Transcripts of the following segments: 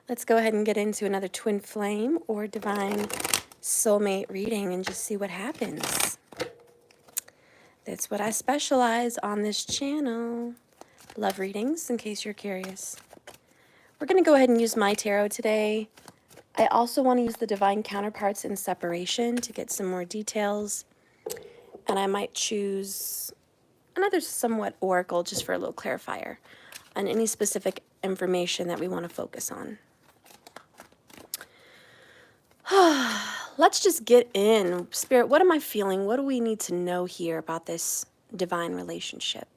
Let's go ahead and get into another twin flame or divine soulmate reading and just see what happens. That's what I specialize on this channel. Love readings, in case you're curious. We're going to go ahead and use my tarot today. I also want to use the divine counterparts in separation to get some more details. And I might choose another somewhat oracle just for a little clarifier on any specific information that we want to focus on. Let's just get in. Spirit, what am I feeling? What do we need to know here about this divine relationship?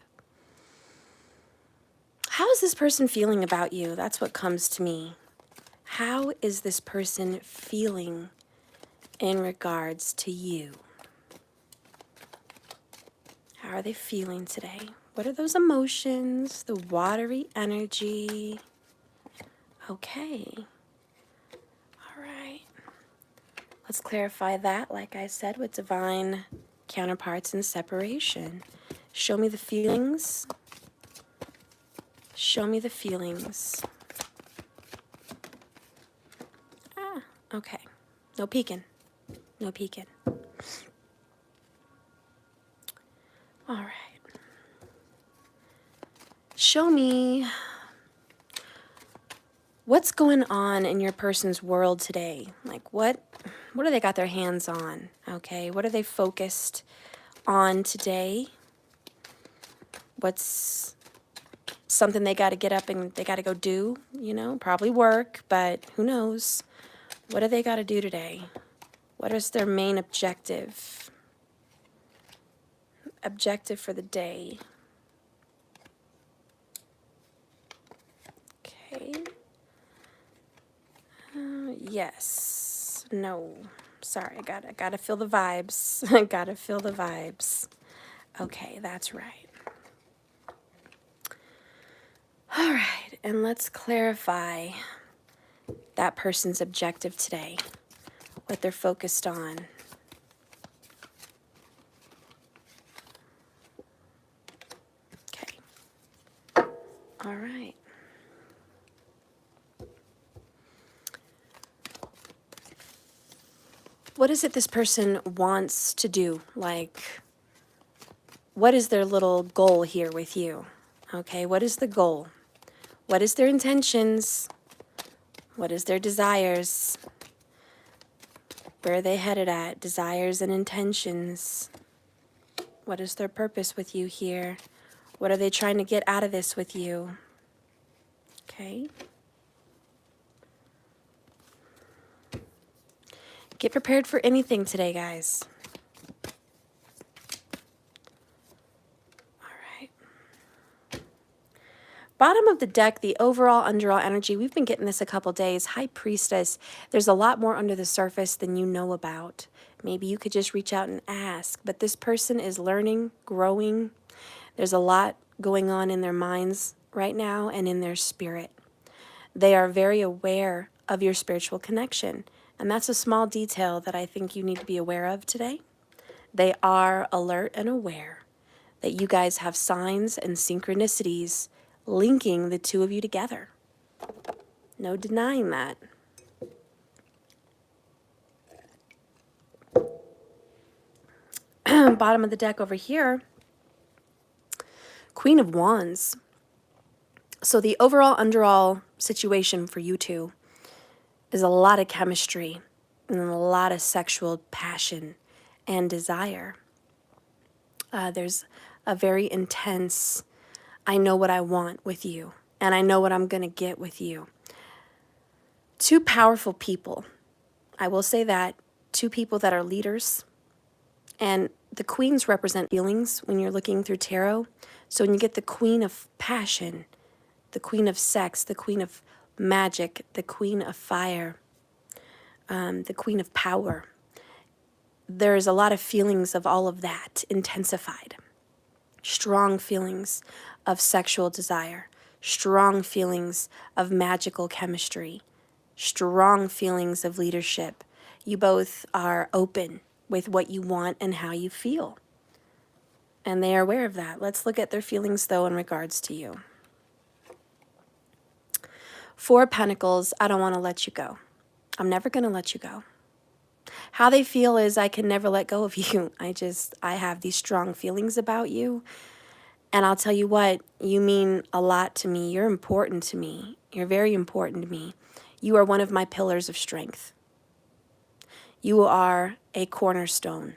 How is this person feeling about you? That's what comes to me. How is this person feeling in regards to you? How are they feeling today? What are those emotions? The watery energy. Okay. All right. Let's clarify that, like I said, with divine counterparts and separation. Show me the feelings. Show me the feelings. Ah, okay. No peeking. No peeking. All right. Show me what's going on in your person's world today. Like what do they got their hands on? Okay, what are they focused on today? What's something they got to get up and they got to go do, you know, probably work, but who knows? What do they got to do today? What is their main objective? Objective for the day. Okay. Yes. No. Sorry, I gotta feel the vibes. I gotta feel the vibes. Okay, that's right. All right, and let's clarify that person's objective today, what they're focused on. Okay. All right. What is it this person wants to do? Like, what is their little goal here with you? Okay, what is the goal? What is their intentions? What is their desires? Where are they headed at? Desires and intentions. What is their purpose with you here? What are they trying to get out of this with you? Okay. Get prepared for anything today, guys. All right. Bottom of the deck, the overall underall energy. We've been getting this a couple days. High Priestess. There's a lot more under the surface than you know about. Maybe you could just reach out and ask. But this person is learning, growing. There's a lot going on in their minds right now and in their spirit. They are very aware of your spiritual connection. And that's a small detail that I think you need to be aware of today. They are alert and aware that you guys have signs and synchronicities linking the two of you together. No denying that. Bottom of the deck over here, Queen of Wands. So the overall underall situation for you two is a lot of chemistry and a lot of sexual passion and desire. There's a very intense, I know what I want with you, and I know what I'm going to get with you. Two powerful people. I will say that. Two people that are leaders. And the queens represent feelings when you're looking through tarot. So when you get the queen of passion, the queen of sex, the queen of magic, the queen of fire, the queen of power, there's a lot of feelings of all of that intensified. Strong feelings of sexual desire, strong feelings of magical chemistry, strong feelings of leadership. You both are open with what you want and how you feel. And they are aware of that. Let's look at their feelings, though, in regards to you. Four of Pentacles, I don't want to let you go. I'm never going to let you go. How they feel is I can never let go of you. I have these strong feelings about you. And I'll tell you what, you mean a lot to me. You're important to me. You're very important to me. You are one of my pillars of strength. You are a cornerstone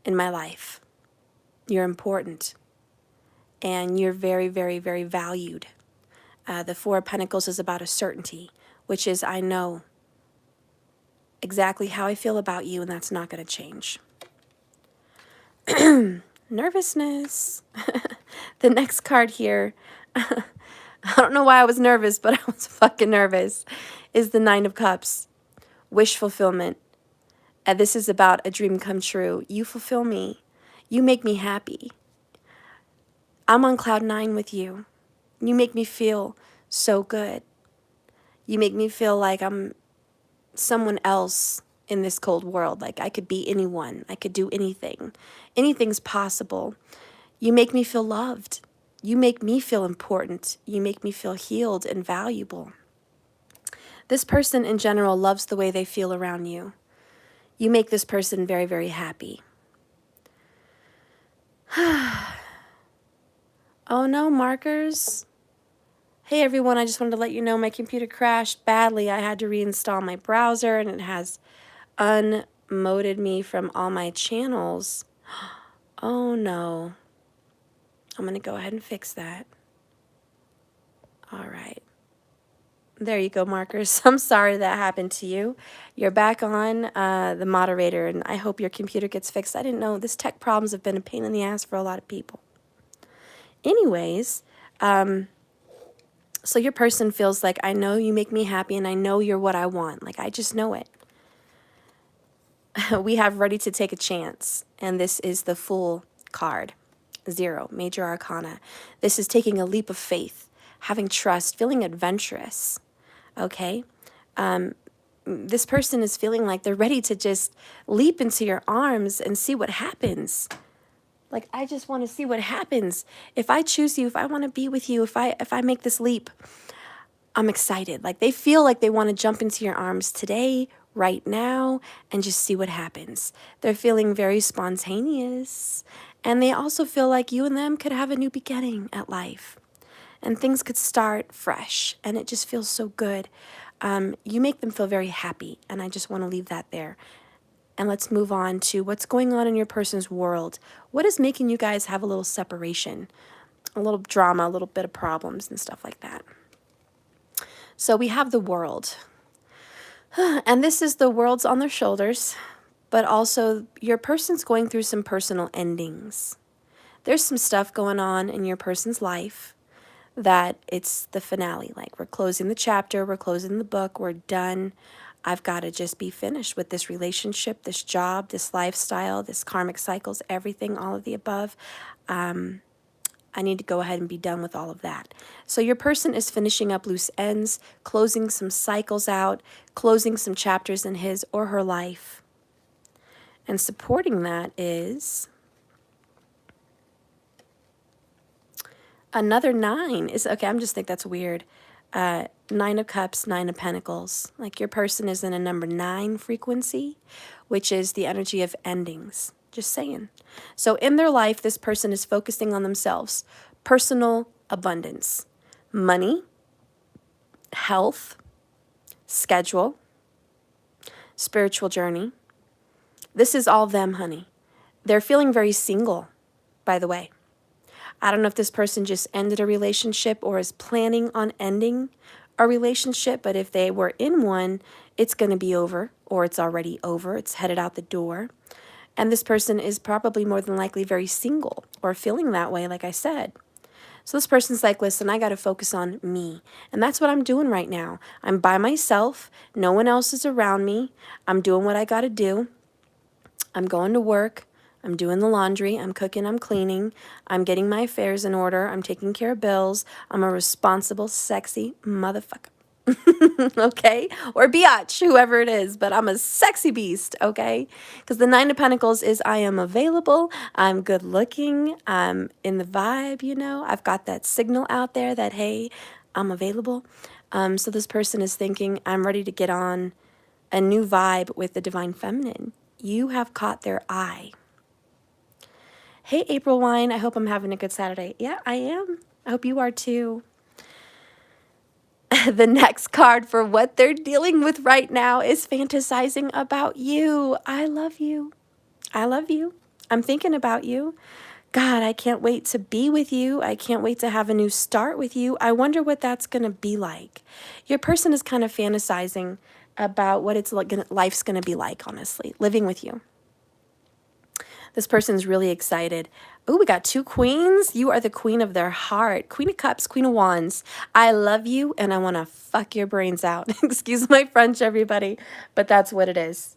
in my life. You're important. And you're very, very, very valued. The Four of Pentacles is about a certainty, which is I know exactly how I feel about you, and that's not going to change. Nervousness. The next card here, I don't know why I was nervous, but I was fucking nervous, is the Nine of Cups. Wish fulfillment. This is about a dream come true. You fulfill me. You make me happy. I'm on cloud 9 with you. You make me feel so good. You make me feel like I'm someone else in this cold world. Like I could be anyone. I could do anything. Anything's possible. You make me feel loved. You make me feel important. You make me feel healed and valuable. This person in general loves the way they feel around you. You make this person very, very happy. Oh no, markers. Hey everyone, I just wanted to let you know my computer crashed badly. I had to reinstall my browser and it has unmoded me from all my channels. Oh no. I'm going to go ahead and fix that. All right. There you go, markers. I'm sorry that happened to you. You're back on the moderator, and I hope your computer gets fixed. I didn't know. This tech problems have been a pain in the ass for a lot of people. Anyways, so your person feels like, I know you make me happy, and I know you're what I want. Like, I just know it. We have ready to take a chance, and this is the Fool card. 0, Major Arcana. This is taking a leap of faith, having trust, feeling adventurous. Okay? This person is feeling like they're ready to just leap into your arms and see what happens. Like, I just want to see what happens. If I choose you, if I want to be with you, if I make this leap, I'm excited. Like, they feel like they want to jump into your arms today, right now, and just see what happens. They're feeling very spontaneous. And they also feel like you and them could have a new beginning at life. And things could start fresh. And it just feels so good. You make them feel very happy. And I just want to leave that there. And let's move on to what's going on in your person's world. What is making you guys have a little separation? A little drama, a little bit of problems and stuff like that. So we have the world. And this is the world's on their shoulders. But also your person's going through some personal endings. There's some stuff going on in your person's life that it's the finale. Like, we're closing the chapter, we're closing the book, we're done. I've got to just be finished with this relationship, this job, this lifestyle, this karmic cycles, everything, all of the above. I need to go ahead and be done with all of that. So your person is finishing up loose ends, closing some cycles out, closing some chapters in his or her life. And supporting that is another 9. Okay, I'm just think that's weird. 9 of Cups, 9 of Pentacles. Like, your person is in a number 9 frequency, which is the energy of endings. Just saying. So in their life, this person is focusing on themselves. Personal abundance. Money. Health. Schedule. Spiritual journey. This is all them, honey. They're feeling very single, by the way. I don't know if this person just ended a relationship or is planning on ending a relationship, but if they were in one, it's going to be over, or it's already over. It's headed out the door. And this person is probably more than likely very single or feeling that way, like I said. So this person's like, listen, I got to focus on me. And that's what I'm doing right now. I'm by myself. No one else is around me. I'm doing what I got to do. I'm going to work. I'm doing the laundry. I'm cooking. I'm cleaning. I'm getting my affairs in order. I'm taking care of bills. I'm a responsible, sexy motherfucker. Okay? Or biatch, whoever it is. But I'm a sexy beast, okay? Because the 9 of Pentacles is I am available. I'm good looking. I'm in the vibe, you know. I've got that signal out there that, hey, I'm available. So this person is thinking, I'm ready to get on a new vibe with the divine feminine. You have caught their eye. Hey, April Wine, I hope I'm having a good Saturday. Yeah, I am. I hope you are too. The next card for what they're dealing with right now is fantasizing about you. I love you. I love you. I'm thinking about you. God, I can't wait to be with you. I can't wait to have a new start with you. I wonder what that's going to be like. Your person is kind of fantasizing about what it's like, life's going to be like, honestly, living with you. This person's really excited. Oh, we got 2 queens. You are the queen of their heart. Queen of Cups, Queen of Wands. I love you and I want to fuck your brains out. Excuse my French, everybody, but that's what it is.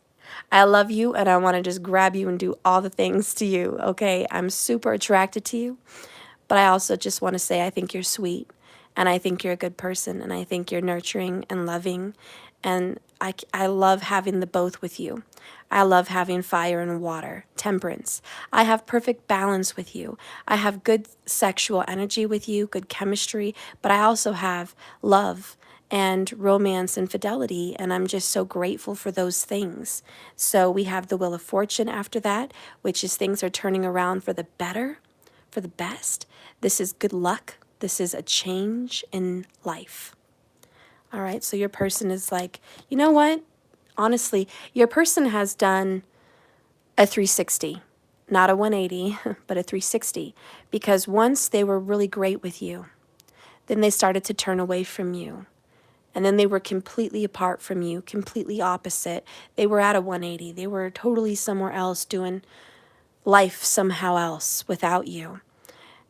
I love you and I want to just grab you and do all the things to you, okay? I'm super attracted to you, but I also just want to say I think you're sweet and I think you're a good person and I think you're nurturing and loving, and I love having the both with you. I love having fire and water, temperance. I have perfect balance with you. I have good sexual energy with you, good chemistry, but I also have love and romance and fidelity, and I'm just so grateful for those things. So we have the Wheel of Fortune after that, which is things are turning around for the better, for the best. This is good luck. This is a change in life. All right, so your person is like, you know what? Honestly, your person has done a 360, not a 180, but a 360, because once they were really great with you, then they started to turn away from you. And then they were completely apart from you, completely opposite. They were at a 180. They were totally somewhere else doing life somehow else without you.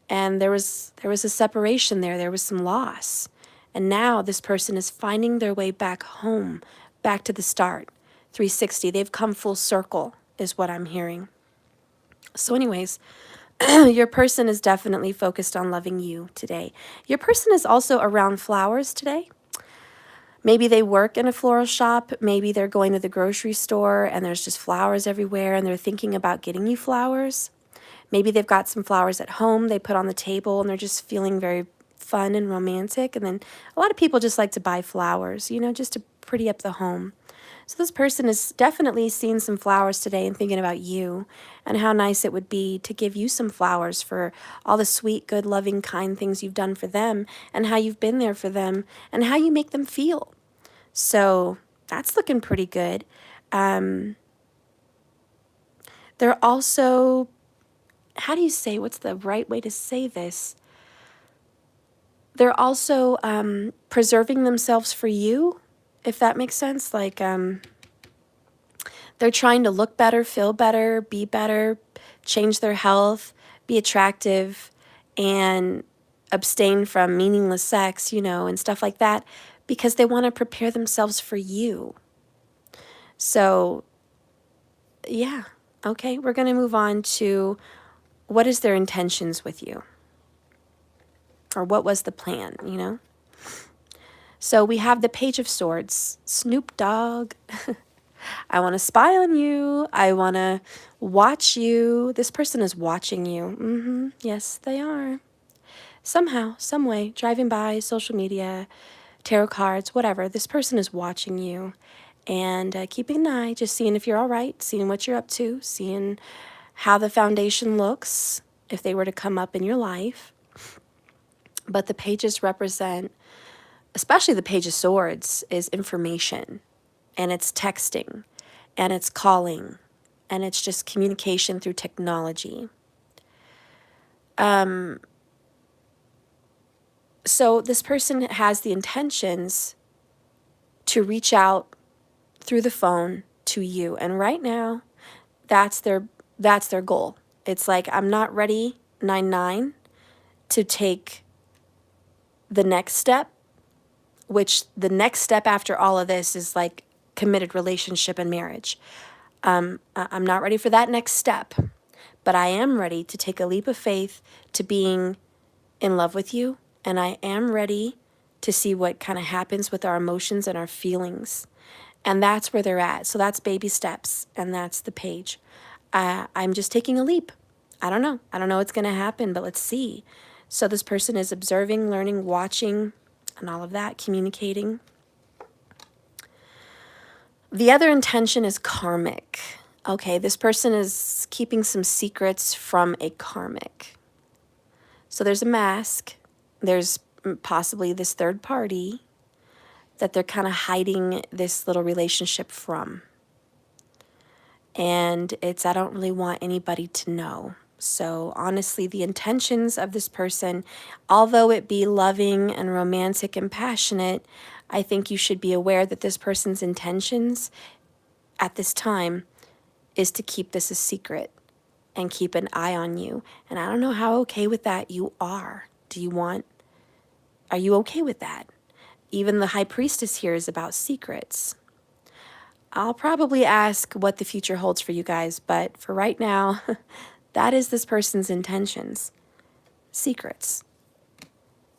And there was a separation there. There was some loss. And now this person is finding their way back home, back to the start. 360. They've come full circle is what I'm hearing. So anyways, your person is definitely focused on loving you today. Your person is also around flowers today. Maybe they work in a floral shop. Maybe they're going to the grocery store and there's just flowers everywhere and they're thinking about getting you flowers. Maybe they've got some flowers at home they put on the table and they're just feeling very fun and romantic. And then a lot of people just like to buy flowers, you know, just to pretty up the home. So this person is definitely seeing some flowers today and thinking about you and how nice it would be to give you some flowers for all the sweet, good, loving, kind things you've done for them and how you've been there for them and how you make them feel. So that's looking pretty good. They're also, how do you say, what's the right way to say this? They're also preserving themselves for you, if that makes sense. Like they're trying to look better, feel better, be better, change their health, be attractive, and abstain from meaningless sex, you know, and stuff like that, because they want to prepare themselves for you. So, yeah. Okay, we're going to move on to what is their intentions with you? Or what was the plan, you know? So we have the Page of Swords, Snoop Dogg. I want to spy on you. I want to watch you. This person is watching you. Yes, they are. Somehow, some way, driving by, social media, tarot cards, whatever. This person is watching you and keeping an eye, just seeing if you're all right, seeing what you're up to, seeing how the foundation looks if they were to come up in your life. But the pages represent, especially the Page of Swords, is information, and it's texting, and it's calling, and it's just communication through technology. So this person has the intentions to reach out through the phone to you, and right now, that's their goal. It's like, I'm not ready, 9-9, to take the next step, which the next step after all of this is like committed relationship and marriage. I'm not ready for that next step, but I am ready to take a leap of faith to being in love with you, and I am ready to see what kind of happens with our emotions and our feelings. And that's where they're at. So that's baby steps, and that's the page. I'm just taking a leap. I don't know what's going to happen, but let's see. So this person is observing, learning, watching, and all of that, communicating. The other intention is karmic. Okay, this person is keeping some secrets from a karmic. So there's a mask. There's possibly this third party that they're kind of hiding this little relationship from. And it's, I don't really want anybody to know. So honestly, the intentions of this person, although it be loving and romantic and passionate, I think you should be aware that this person's intentions at this time is to keep this a secret and keep an eye on you. And I don't know how okay with that you are. Are you okay with that? Even the High Priestess here is about secrets. I'll probably ask what the future holds for you guys, but for right now, that is this person's intentions. Secrets.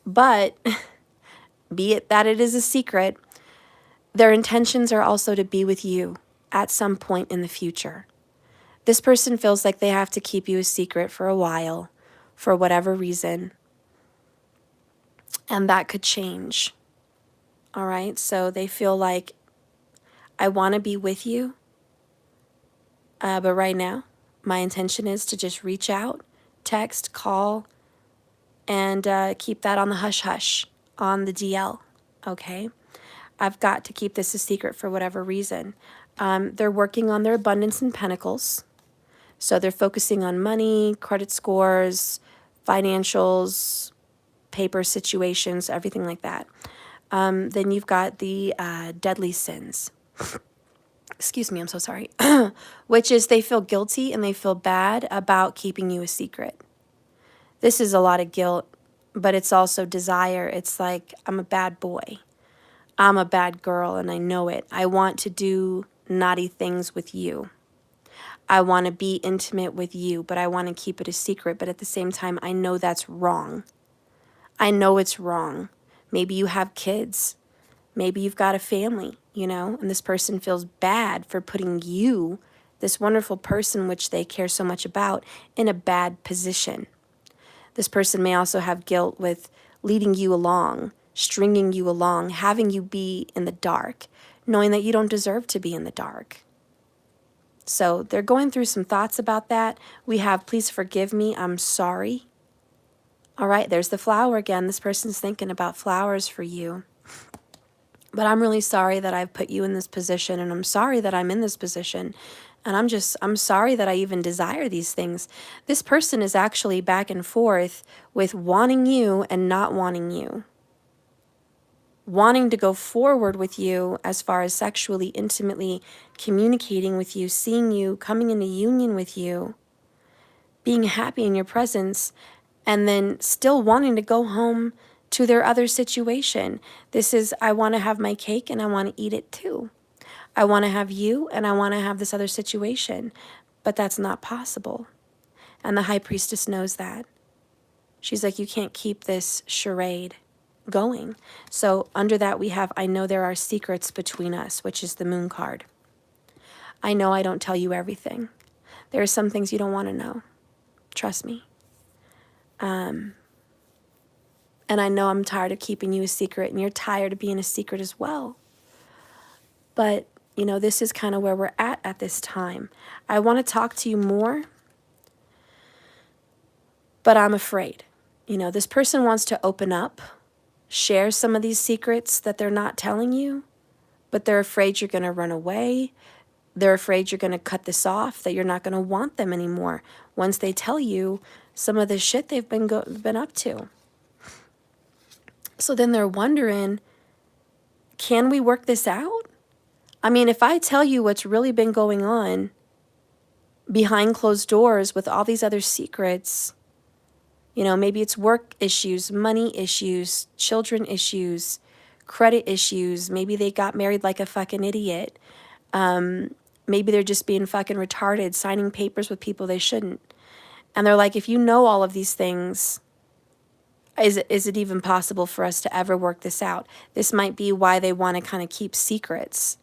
But, be it that it is a secret, their intentions are also to be with you at some point in the future. This person feels like they have to keep you a secret for a while, for whatever reason. And that could change. All right, so they feel like, I want to be with you, but right now, my intention is to just reach out, text, call, and keep that on the hush-hush, on the DL, okay? I've got to keep this a secret for whatever reason. They're working on their abundance in pentacles, so they're focusing on money, credit scores, financials, paper situations, everything like that. Then you've got the deadly sins. Excuse me, I'm so sorry. Which is they feel guilty and they feel bad about keeping you a secret. This is a lot of guilt, but it's also desire. It's like, I'm a bad boy. I'm a bad girl and I know it. I want to do naughty things with you. I want to be intimate with you, but I want to keep it a secret. But at the same time, I know that's wrong. I know it's wrong. Maybe you have kids. Maybe you've got a family, you know, and this person feels bad for putting you, this wonderful person which they care so much about, in a bad position. This person may also have guilt with leading you along, stringing you along, having you be in the dark, knowing that you don't deserve to be in the dark. So they're going through some thoughts about that. We have, please forgive me, I'm sorry. All right, there's the flower again. This person's thinking about flowers for you. But I'm really sorry that I've put you in this position, and I'm sorry that I'm in this position. And I'm sorry that I even desire these things. This person is actually back and forth with wanting you and not wanting you. Wanting to go forward with you as far as sexually, intimately communicating with you, seeing you, coming into union with you, being happy in your presence, and then still wanting to go home to their other situation. This is, I want to have my cake and I want to eat it too. I want to have you and I want to have this other situation, but that's not possible. And the High Priestess knows that. She's like, you can't keep this charade going. So under that we have, I know there are secrets between us, which is the Moon card. I know I don't tell you everything. There are some things you don't want to know. Trust me. And I know I'm tired of keeping you a secret, and you're tired of being a secret as well. But, you know, this is kind of where we're at this time. I want to talk to you more, but I'm afraid. You know, this person wants to open up, share some of these secrets that they're not telling you, but they're afraid you're going to run away. They're afraid you're going to cut this off, that you're not going to want them anymore once they tell you some of the shit they've been up to. So then they're wondering, can we work this out? I mean, if I tell you what's really been going on behind closed doors with all these other secrets, you know, maybe it's work issues, money issues, children issues, credit issues. Maybe they got married like a fucking idiot. Maybe they're just being fucking retarded, signing papers with people they shouldn't. And they're like, if you know all of these things, is it even possible for us to ever work this out? This might be why they want to kind of keep secrets.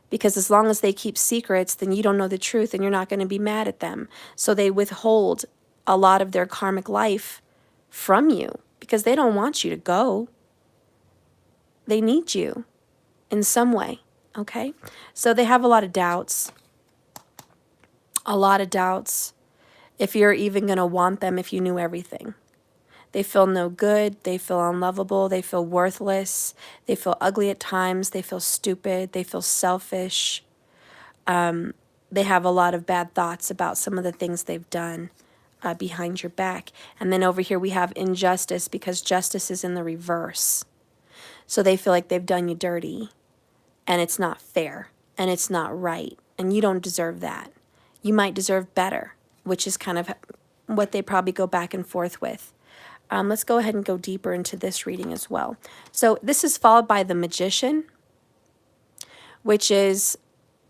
Because as long as they keep secrets, then you don't know the truth and you're not going to be mad at them. So they withhold a lot of their karmic life from you because they don't want you to go. They need you in some way, okay? So they have a lot of doubts. A lot of doubts if you're even going to want them if you knew everything. They feel no good. They feel unlovable. They feel worthless. They feel ugly at times. They feel stupid. They feel selfish. They have a lot of bad thoughts about some of the things they've done behind your back. And then over here we have injustice, because justice is in the reverse. So they feel like they've done you dirty, and it's not fair, and it's not right, and you don't deserve that. You might deserve better, which is kind of what they probably go back and forth with. Let's go ahead and go deeper into this reading as well. So this is followed by the Magician, which is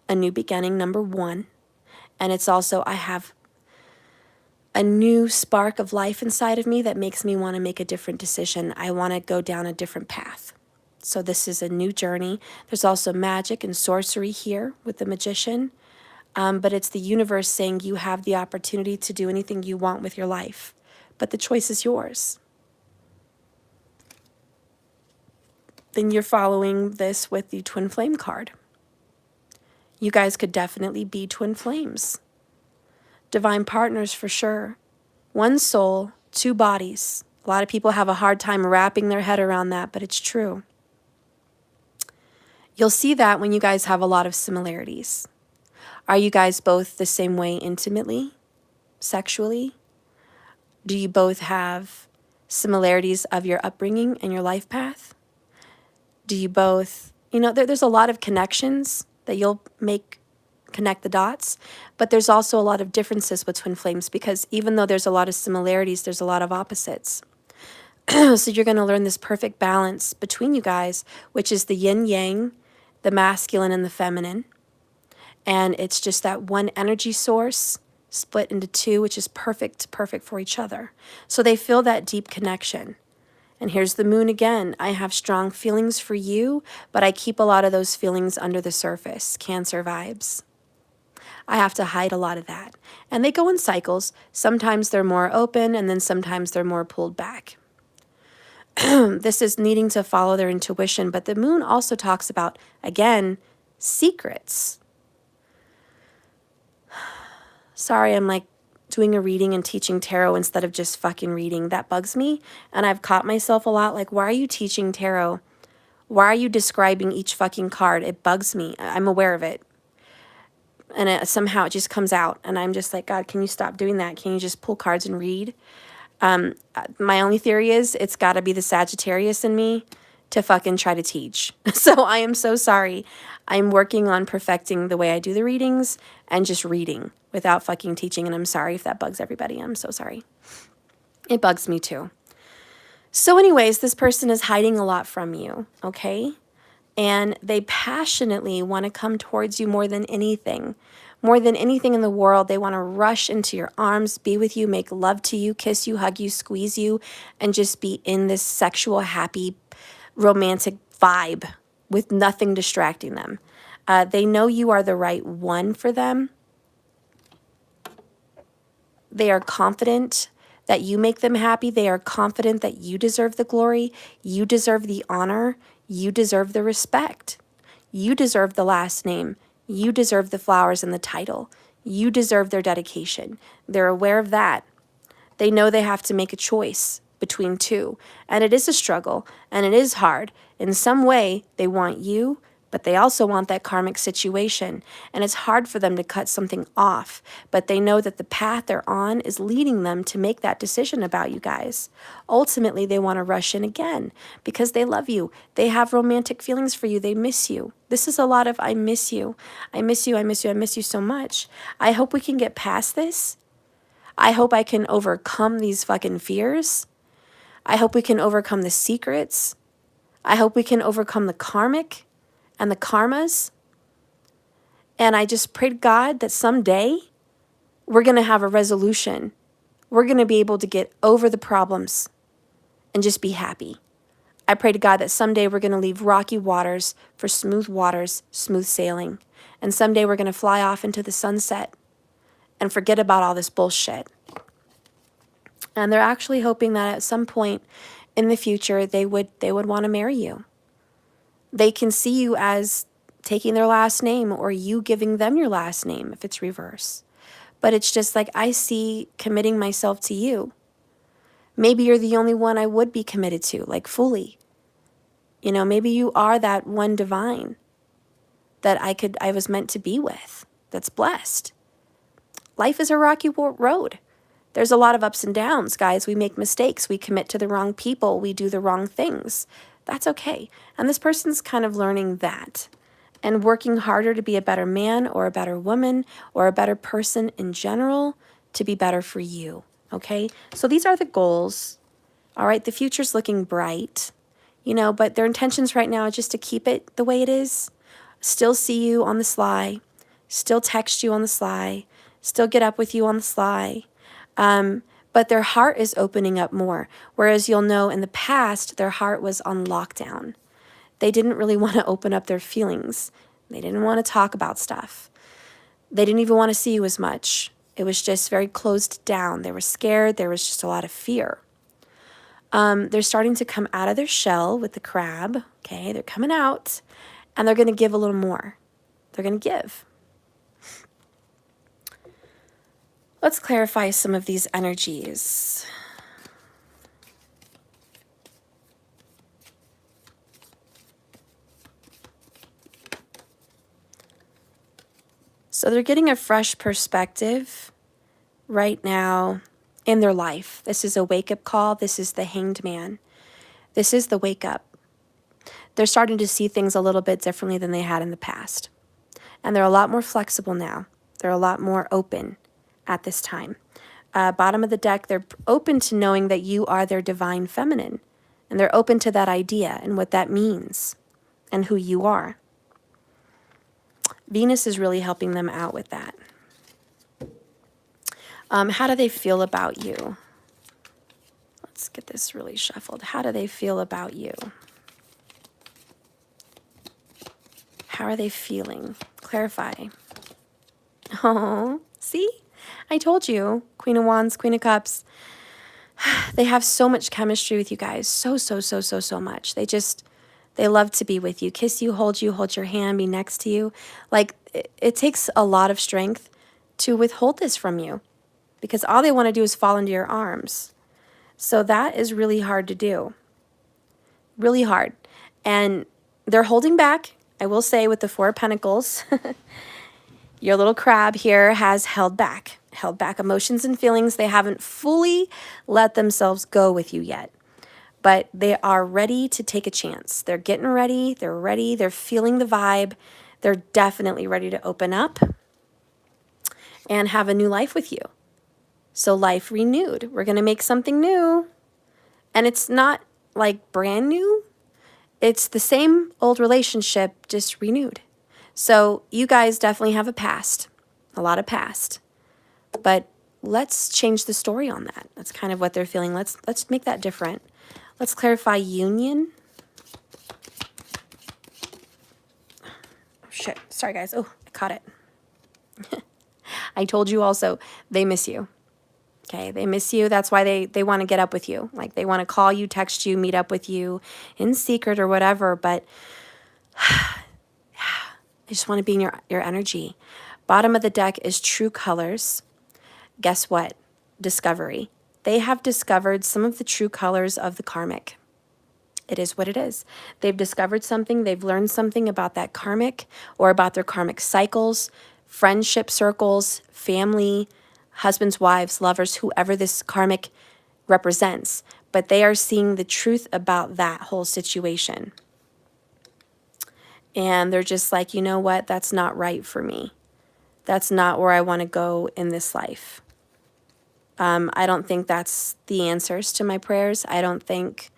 a new beginning, number 1. And it's also, I have a new spark of life inside of me that makes me want to make a different decision. I want to go down a different path. So this is a new journey. There's also magic and sorcery here with the Magician. But it's the universe saying you have the opportunity to do anything you want with your life. But the choice is yours. Then you're following this with the Twin Flame card. You guys could definitely be twin flames. Divine partners for sure. One soul, 2 bodies. A lot of people have a hard time wrapping their head around that, but it's true. You'll see that when you guys have a lot of similarities. Are you guys both the same way intimately, sexually? Do you both have similarities of your upbringing and your life path? Do you both, there's a lot of connections that you'll connect the dots, but there's also a lot of differences with twin flames, because even though there's a lot of similarities, there's a lot of opposites. So you're going to learn this perfect balance between you guys, which is the yin yang, the masculine and the feminine. And it's just that one energy source split into 2, which is perfect for each other. So they feel that deep connection. And here's the moon again. I have strong feelings for you, but I keep a lot of those feelings under the surface. Cancer vibes. I have to hide a lot of that. And they go in cycles. Sometimes they're more open, and then sometimes they're more pulled back. This is needing to follow their intuition, but the moon also talks about, again, secrets. Sorry, I'm like doing a reading and teaching tarot instead of just fucking reading. That bugs me. And I've caught myself a lot like, why are you teaching tarot? Why are you describing each fucking card? It bugs me. I'm aware of it. And somehow it just comes out. And I'm just like, God, can you stop doing that? Can you just pull cards and read? My only theory is it's got to be the Sagittarius in me to fucking try to teach. So I am so sorry. I'm working on perfecting the way I do the readings and just reading without fucking teaching. And I'm sorry if that bugs everybody. I'm so sorry. It bugs me too. So anyways, this person is hiding a lot from you, okay? And they passionately want to come towards you more than anything. More than anything in the world, they want to rush into your arms, be with you, make love to you, kiss you, hug you, squeeze you, and just be in this sexual, happy, romantic vibe with nothing distracting them. They know you are the right one for them. They are confident that you make them happy. They are confident that you deserve the glory. You deserve the honor. You deserve the respect. You deserve the last name. You deserve the flowers and the title. You deserve their dedication. They're aware of that. They know they have to make a choice between 2. And it is a struggle, and it is hard. In some way, they want you, but they also want that karmic situation. And it's hard for them to cut something off, but they know that the path they're on is leading them to make that decision about you guys. Ultimately, they want to rush in again because they love you. They have romantic feelings for you. They miss you. This is a lot of, I miss you. I miss you. I miss you. I miss you so much. I hope we can get past this. I hope I can overcome these fucking fears. I hope we can overcome the secrets. I hope we can overcome the karmic and the karmas. And I just pray to God that someday we're going to have a resolution. We're going to be able to get over the problems and just be happy. I pray to God that someday we're going to leave rocky waters for smooth waters, smooth sailing. And someday we're going to fly off into the sunset and forget about all this bullshit. And they're actually hoping that at some point in the future they would want to marry you. They can see you as taking their last name or you giving them your last name if it's reverse. But it's just like, I see committing myself to you. Maybe you're the only one I would be committed to, like fully. You know, maybe you are that one divine that I was meant to be with, that's blessed. Life is a rocky road. There's a lot of ups and downs, guys. We make mistakes. We commit to the wrong people. We do the wrong things. That's okay. And this person's kind of learning that and working harder to be a better man or a better woman or a better person in general to be better for you. Okay? So these are the goals. All right? The future's looking bright, you know, but their intentions right now are just to keep it the way it is. Still see you on the sly. Still text you on the sly. Still get up with you on the sly. But their heart is opening up more. Whereas you'll know in the past, their heart was on lockdown. They didn't really want to open up their feelings. They didn't want to talk about stuff. They didn't even want to see you as much. It was just very closed down. They were scared. There was just a lot of fear. They're starting to come out of their shell with the crab. Okay, they're coming out and they're going to give a little more. They're going to give. Let's clarify some of these energies. So they're getting a fresh perspective right now in their life. This is a wake-up call. This is the Hanged Man. This is the wake-up. They're starting to see things a little bit differently than they had in the past. And they're a lot more flexible now. They're a lot more open at this time. Bottom of the deck, they're open to knowing that you are their divine feminine. And they're open to that idea and what that means and who you are. Venus is really helping them out with that. How do they feel about you? Let's get this really shuffled. How do they feel about you? How are they feeling? Clarify. Oh, see? I told you. Queen of Wands, Queen of Cups. They have so much chemistry with you guys. So much. They love to be with you. Kiss you, hold your hand, be next to you. Like, it takes a lot of strength to withhold this from you because all they want to do is fall into your arms. So that is really hard to do. Really hard. And they're holding back, I will say, with the Four of Pentacles. Your little crab here has held back emotions and feelings. They haven't fully let themselves go with you yet. But they are ready to take a chance. They're getting ready. They're ready. They're feeling the vibe. They're definitely ready to open up and have a new life with you. So life renewed. We're going to make something new. And it's not like brand new. It's the same old relationship, just renewed. So you guys definitely have a past, a lot of past. But let's change the story on that. That's kind of what they're feeling. Let's make that different. Let's clarify union. Oh, shit. Sorry, guys. Oh, I caught it. I told you also, they miss you. Okay, they miss you. That's why they want to get up with you. Like, they want to call you, text you, meet up with you in secret or whatever. But I just want to be in your energy. Bottom of the deck is true colors. Guess what? Discovery. They have discovered some of the true colors of the karmic. It is what it is. They've discovered something. They've learned something about that karmic or about their karmic cycles, friendship circles, family, husbands, wives, lovers, whoever this karmic represents. But they are seeing the truth about that whole situation. And they're just like, you know what? That's not right for me. That's not where I want to go in this life. I don't think that's the answers to my prayers. I don't think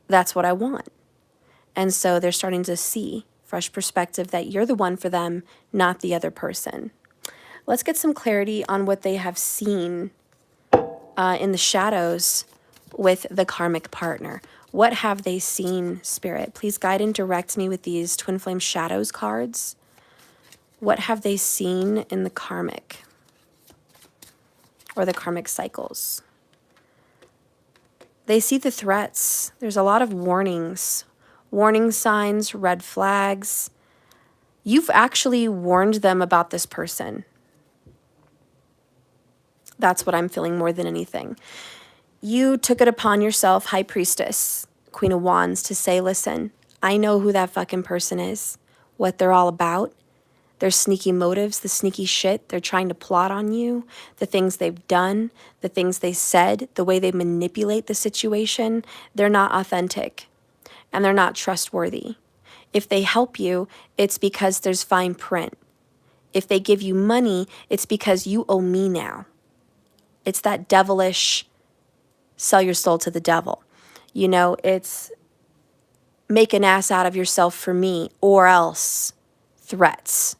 that's what I want. And so they're starting to see fresh perspective that you're the one for them, not the other person. Let's get some clarity on what they have seen in the shadows with the karmic partner. What have they seen, Spirit? Please guide and direct me with these Twin Flame Shadows cards. What have they seen in the karmic or the karmic cycles? They see the threats. There's a lot of warnings. warning signs, red flags. You've actually warned them about this person. That's what I'm feeling more than anything. You took it upon yourself, High Priestess, Queen of Wands, to say, listen, I know who that fucking person is, what they're all about, their sneaky motives, the sneaky shit they're trying to plot on you, the things they've done, the things they said, the way they manipulate the situation. They're not authentic and they're not trustworthy. If they help you, it's because there's fine print. If they give you money, it's because you owe me now. It's that devilish sell your soul to the devil. You know, it's make an ass out of yourself for me or else threats,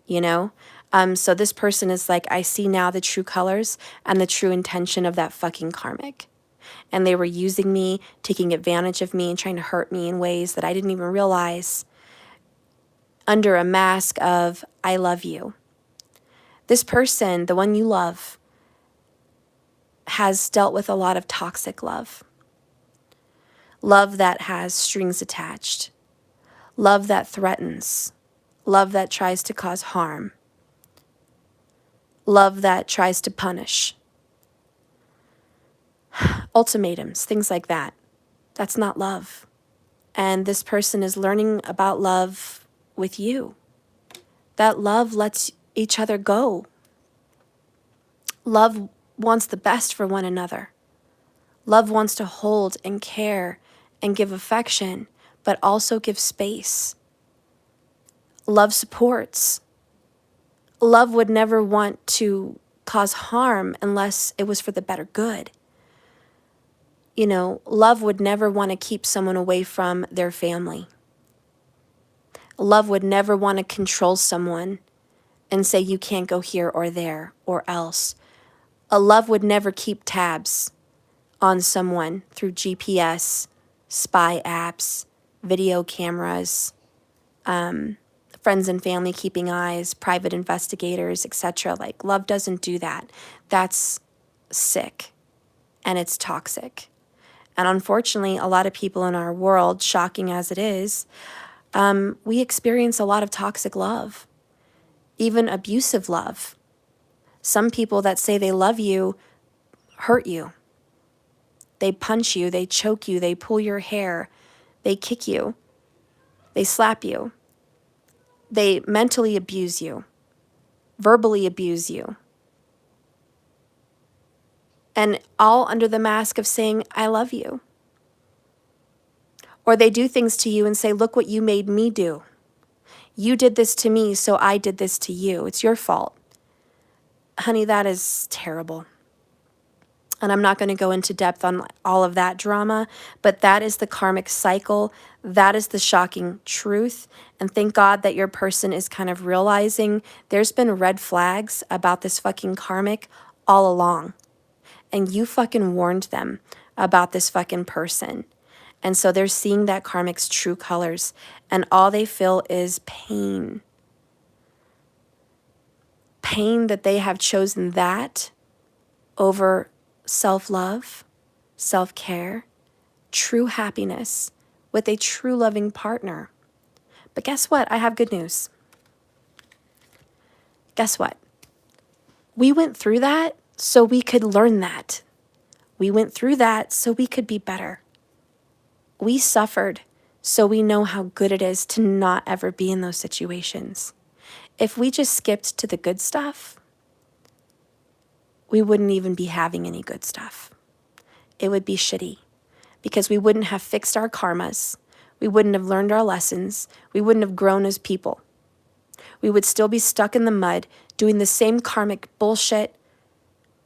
you know? So this person is like, I see now the true colors and the true intention of that fucking karmic. And they were using me, taking advantage of me and trying to hurt me in ways that I didn't even realize under a mask of, I love you. This person, the one you love, has dealt with a lot of toxic love. Love that has strings attached. Love that threatens. Love that tries to cause harm. Love that tries to punish. Ultimatums, things like that. That's not love. And this person is learning about love with you. That love lets each other go. Love wants the best for one another. Love wants to hold and care and give affection, but also give space. Love supports. Love would never want to cause harm unless it was for the better good. You know, love would never want to keep someone away from their family. Love would never want to control someone and say you can't go here or there or else. A love would never keep tabs on someone through GPS, spy apps, video cameras, friends and family keeping eyes, private investigators, etc. Like, love doesn't do that. That's sick and it's toxic. And unfortunately, a lot of people in our world, shocking as it is, we experience a lot of toxic love, even abusive love. Some people that say they love you hurt you. They punch you, they choke you, they pull your hair, they kick you, they slap you, they mentally abuse you, verbally abuse you. And all under the mask of saying, I love you. Or they do things to you and say, look what you made me do. You did this to me, so I did this to you. It's your fault. Honey, that is terrible. And I'm not going to go into depth on all of that drama, but that is the karmic cycle. That is the shocking truth. And thank God that your person is kind of realizing there's been red flags about this fucking karmic all along. And you fucking warned them about this fucking person. And so they're seeing that karmic's true colors, and all they feel is pain. Pain that they have chosen that over self-love, self-care, true happiness with a true loving partner. But guess what? I have good news. Guess what? We went through that so we could learn that. We went through that so we could be better. We suffered so we know how good it is to not ever be in those situations. If we just skipped to the good stuff, we wouldn't even be having any good stuff. It would be shitty because we wouldn't have fixed our karmas. We wouldn't have learned our lessons. We wouldn't have grown as people. We would still be stuck in the mud doing the same karmic bullshit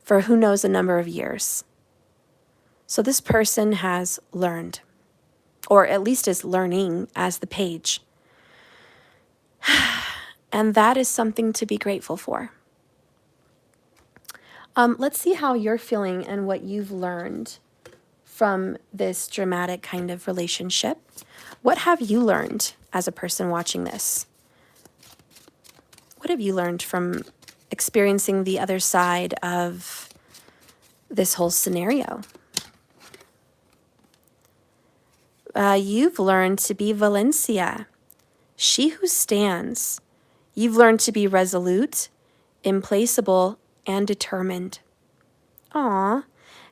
for who knows a number of years. So this person has learned, or at least is learning as the page. And that is something to be grateful for. Let's see how you're feeling and what you've learned from this dramatic kind of relationship. What have you learned as a person watching this? What have you learned from experiencing the other side of this whole scenario? You've learned to be Valencia, she who stands. You've learned to be resolute, implacable, and determined. Aw,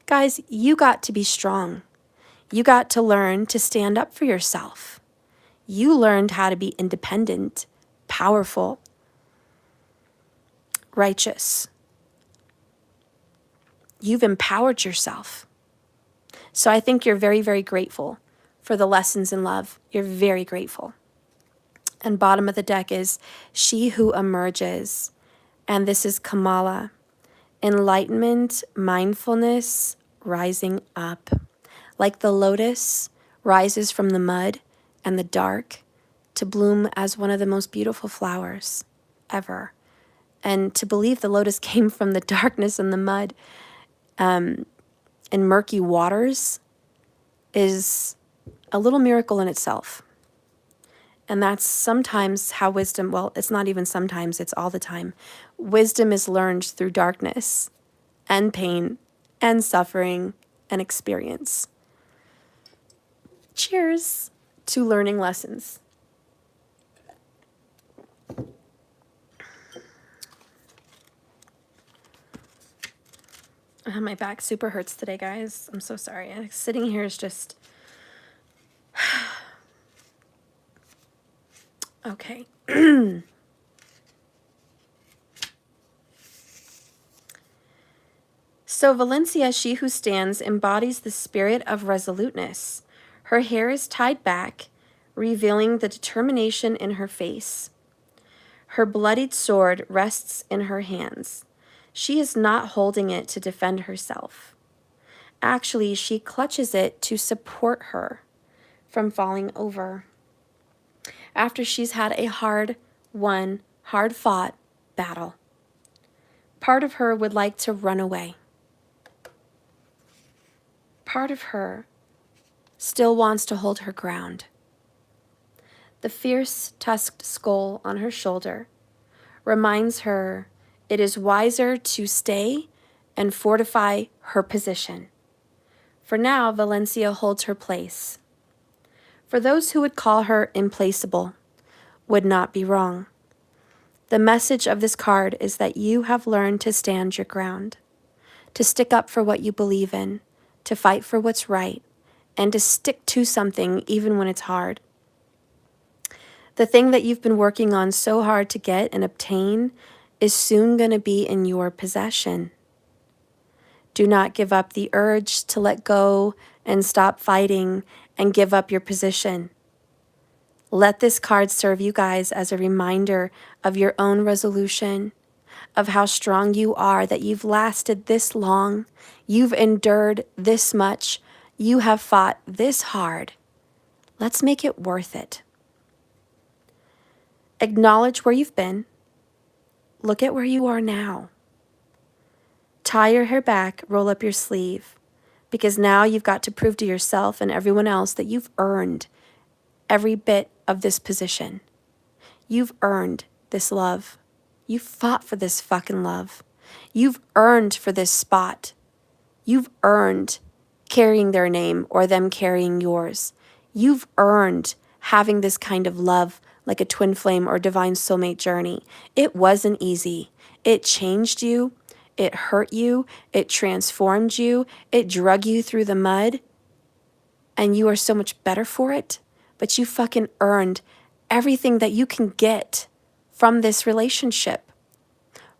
guys, you got to be strong. You got to learn to stand up for yourself. You learned how to be independent, powerful, righteous. You've empowered yourself. So I think you're very, very grateful for the lessons in love. You're very grateful. And bottom of the deck is she who emerges. And this is Kamala. Enlightenment, mindfulness, rising up. Like the lotus rises from the mud and the dark to bloom as one of the most beautiful flowers ever. And to believe the lotus came from the darkness and the mud and murky waters is a little miracle in itself. And that's sometimes how wisdom, well, it's not even sometimes, it's all the time. Wisdom is learned through darkness and pain and suffering and experience. Cheers to learning lessons. My back super hurts today, guys. I'm so sorry. Sitting here is just... Okay. So Valencia, she who stands, embodies the spirit of resoluteness. Her hair is tied back, revealing the determination in her face. Her bloodied sword rests in her hands. She is not holding it to defend herself. Actually, she clutches it to support her from falling over. After she's had a hard-won, hard-fought battle. Part of her would like to run away. Part of her still wants to hold her ground. The fierce tusked skull on her shoulder reminds her it is wiser to stay and fortify her position. For now, Valencia holds her place. For those who would call her implacable would not be wrong. The message of this card is that you have learned to stand your ground, to stick up for what you believe in, to fight for what's right, and to stick to something even when it's hard. The thing that you've been working on so hard to get and obtain is soon going to be in your possession. Do not give up the urge to let go and stop fighting and give up your position. Let this card serve you guys as a reminder of your own resolution, of how strong you are, that you've lasted this long, you've endured this much, you have fought this hard. Let's make it worth it. Acknowledge where you've been. Look at where you are now. Tie your hair back, roll up your sleeve, because now you've got to prove to yourself and everyone else that you've earned every bit of this position. You've earned this love. You fought for this fucking love. You've earned for this spot. You've earned carrying their name or them carrying yours. You've earned having this kind of love like a twin flame or divine soulmate journey. It wasn't easy. It changed you. It hurt you. It transformed you. It drug you through the mud. And you are so much better for it. But you fucking earned everything that you can get from this relationship.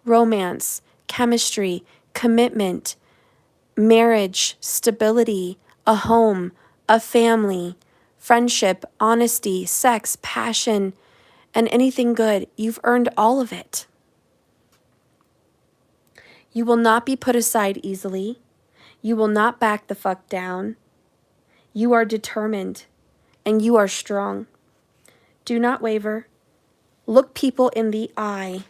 Romance, chemistry, commitment, marriage, stability, a home, a family, friendship, honesty, sex, passion, and anything good. You've earned all of it. You will not be put aside easily. You will not back the fuck down. You are determined and you are strong. Do not waver. Look people in the eye.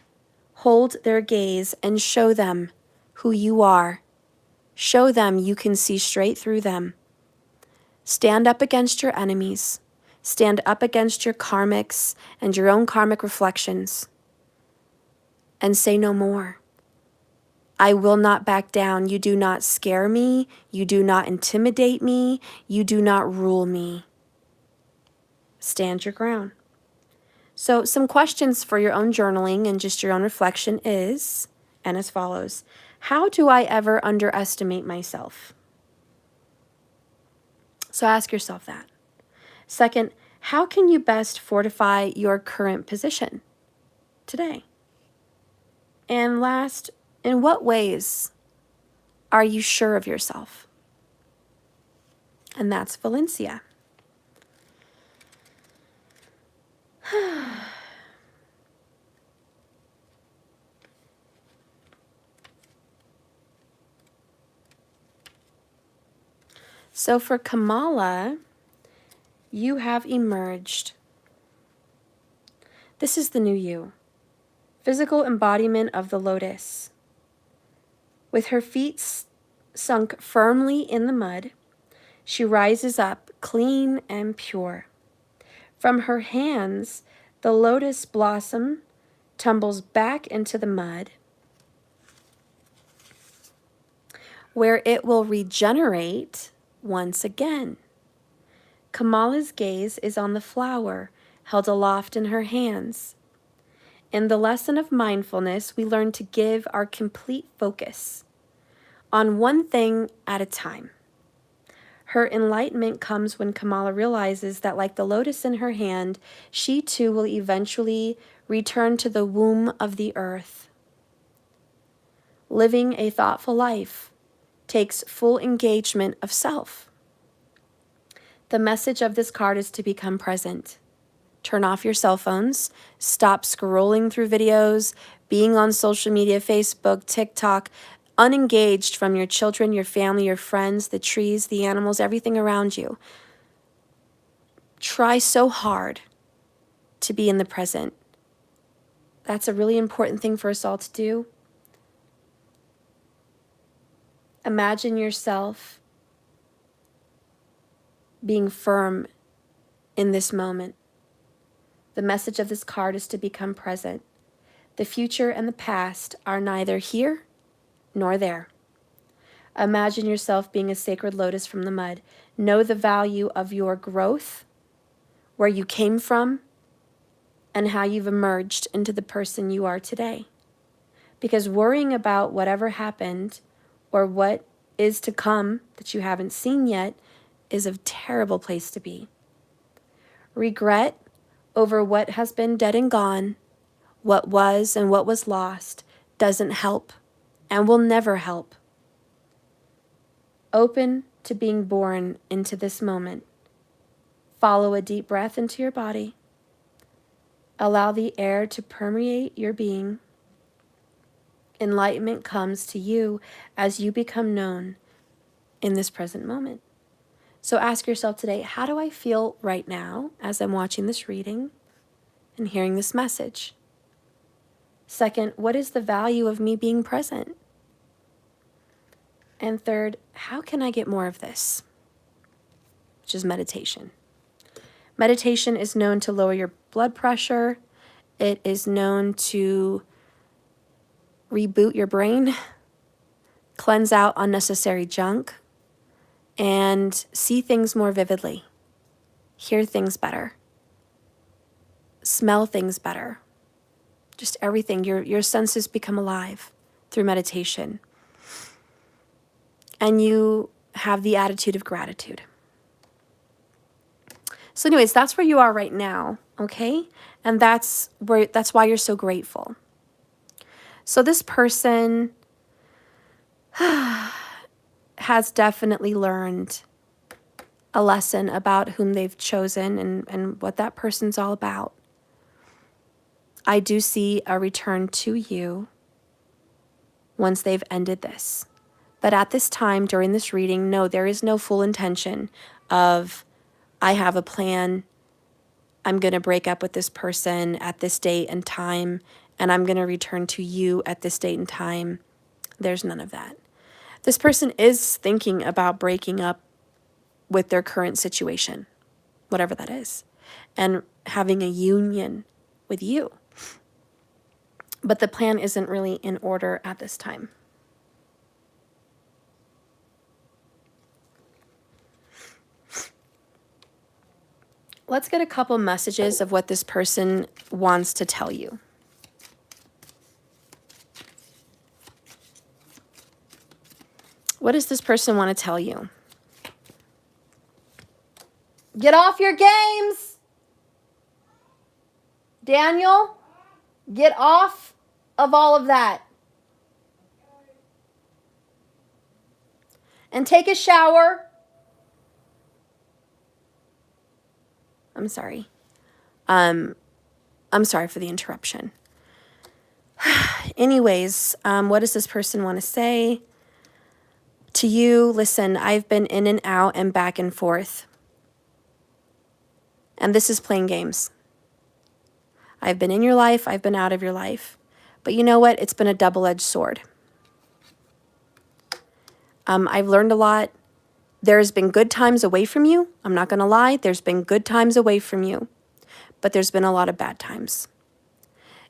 Hold their gaze and show them who you are. Show them you can see straight through them. Stand up against your enemies. Stand up against your karmics and your own karmic reflections. And say no more. I will not back down. You do not scare me. You do not intimidate me. You do not rule me. stand your ground. So some questions for your own journaling and just your own reflection is, and as follows: how do I ever underestimate myself? So ask yourself that. Second, how can you best fortify your current position today? And last, in what ways are you sure of yourself? And that's Valencia. So for Kamala, you have emerged. This is the new you, physical embodiment of the lotus. With her feet sunk firmly in the mud, she rises up clean and pure. From her hands, the lotus blossom tumbles back into the mud, where it will regenerate once again. Kamala's gaze is on the flower held aloft in her hands. In the lesson of mindfulness, we learn to give our complete focus on one thing at a time. Her enlightenment comes when Kamala realizes that, like the lotus in her hand, she too will eventually return to the womb of the earth. Living a thoughtful life takes full engagement of self. The message of this card is to become present. Turn off your cell phones, stop scrolling through videos, being on social media, Facebook, TikTok, unengaged from your children, your family, your friends, the trees, the animals, everything around you. Try so hard to be in the present. That's a really important thing for us all to do. Imagine yourself being firm in this moment. The message of this card is to become present. The future and the past are neither here nor there. Imagine yourself being a sacred lotus from the mud. Know the value of your growth, where you came from, and how you've emerged into the person you are today. Because worrying about whatever happened or what is to come that you haven't seen yet is a terrible place to be. Regret over what has been dead and gone, what was and what was lost, doesn't help and will never help. Open to being born into this moment. Follow a deep breath into your body. Allow the air to permeate your being. Enlightenment comes to you as you become known in this present moment. So ask yourself today, how do I feel right now as I'm watching this reading and hearing this message? Second, what is the value of me being present? And third, how can I get more of this? Which is meditation. Meditation is known to lower your blood pressure. It is known to reboot your brain, cleanse out unnecessary junk, and see things more vividly, hear things better, smell things better. Just everything. Your senses become alive through meditation. And you have the attitude of gratitude. So anyways, that's where you are right now, okay? And that's why you're so grateful. So this person has definitely learned a lesson about whom they've chosen and what that person's all about. I do see a return to you once they've ended this. But at this time, during this reading, no, there is no full intention of, I have a plan, I'm going to break up with this person at this date and time, and I'm going to return to you at this date and time. There's none of that. This person is thinking about breaking up with their current situation, whatever that is, and having a union with you. But the plan isn't really in order at this time. Let's get a couple messages of what this person wants to tell you. What does this person want to tell you? Get off your games! Daniel, get off of all of that. And take a shower. I'm sorry. I'm sorry for the interruption. Anyways, what does this person want to say to you? Listen, I've been in and out and back and forth. And this is playing games. I've been in your life, I've been out of your life. But you know what? It's been a double-edged sword. I've learned a lot. There's been good times away from you. I'm not going to lie. There's been good times away from you. But there's been a lot of bad times.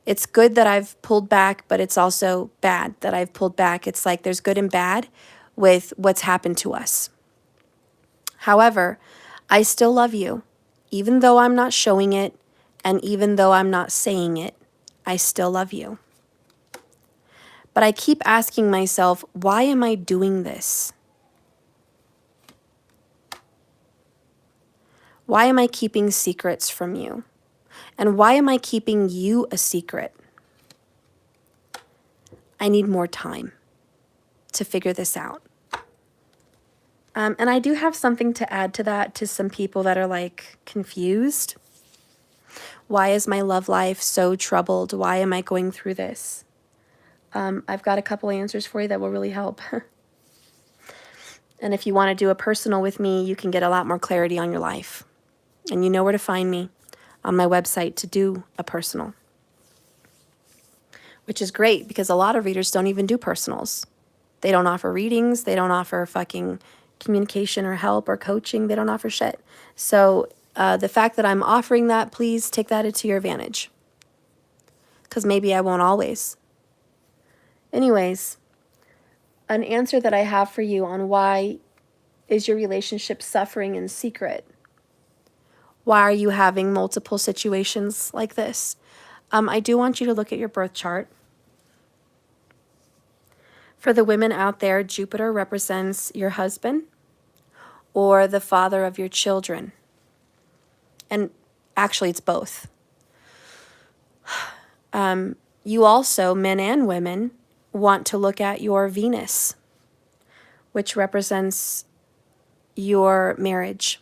It's good that I've pulled back, but it's also bad that I've pulled back. It's like there's good and bad with what's happened to us. However, I still love you. Even though I'm not showing it, and even though I'm not saying it, I still love you. But I keep asking myself, why am I doing this? Why am I keeping secrets from you? And why am I keeping you a secret? I need more time to figure this out. And I do have something to add to that, to some people that are like confused. Why is my love life so troubled? Why am I going through this? I've got a couple answers for you that will really help. And if you want to do a personal with me, you can get a lot more clarity on your life. And you know where to find me on my website to do a personal. Which is great because a lot of readers don't even do personals. They don't offer readings. They don't offer fucking communication or help or coaching. They don't offer shit. So the fact that I'm offering that, please take that into your advantage. Because maybe I won't always. Anyways, an answer that I have for you on why is your relationship suffering in secret? Why are you having multiple situations like this? I do want you to look at your birth chart. For the women out there, Jupiter represents your husband or the father of your children. And actually, it's both. You also, men and women, want to look at your Venus, which represents your marriage.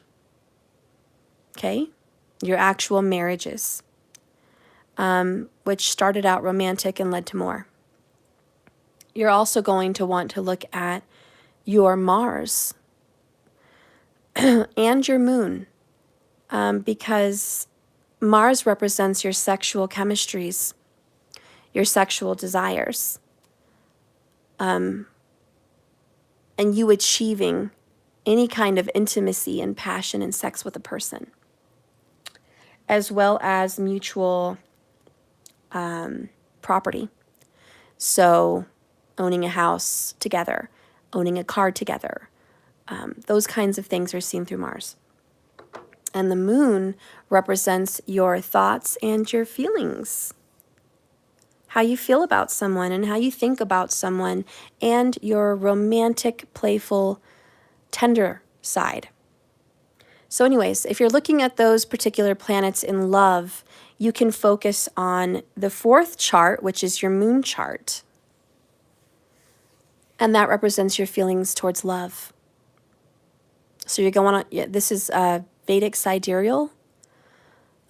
Okay? Your actual marriages, which started out romantic and led to more. You're also going to want to look at your Mars and your moon, because Mars represents your sexual chemistries, your sexual desires, and you achieving any kind of intimacy and passion and sex with a person, as well as mutual property. So owning a house together, owning a car together, those kinds of things are seen through Mars. And the moon represents your thoughts and your feelings, how you feel about someone and how you think about someone, and your romantic, playful, tender side. So anyways, if you're looking at those particular planets in love, you can focus on the fourth chart, which is your moon chart. And that represents your feelings towards love. So you're going on, yeah, this is Vedic sidereal,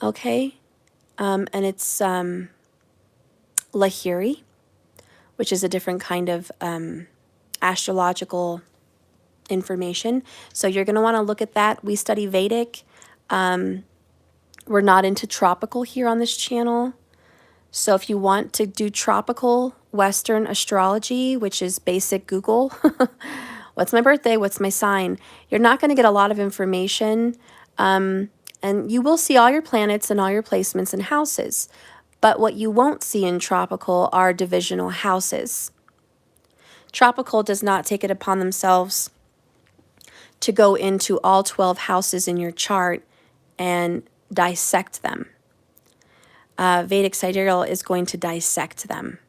okay? And it's Lahiri, which is a different kind of astrological information. So you're going to want to look at that. We study Vedic. We're not into tropical here on this channel. So if you want to do tropical Western astrology, which is basic Google, what's my birthday, what's my sign, you're not going to get a lot of information. And you will see all your planets and all your placements and houses. But what you won't see in tropical are divisional houses. Tropical does not take it upon themselves to go into all 12 houses in your chart and dissect them. Vedic sidereal is going to dissect them,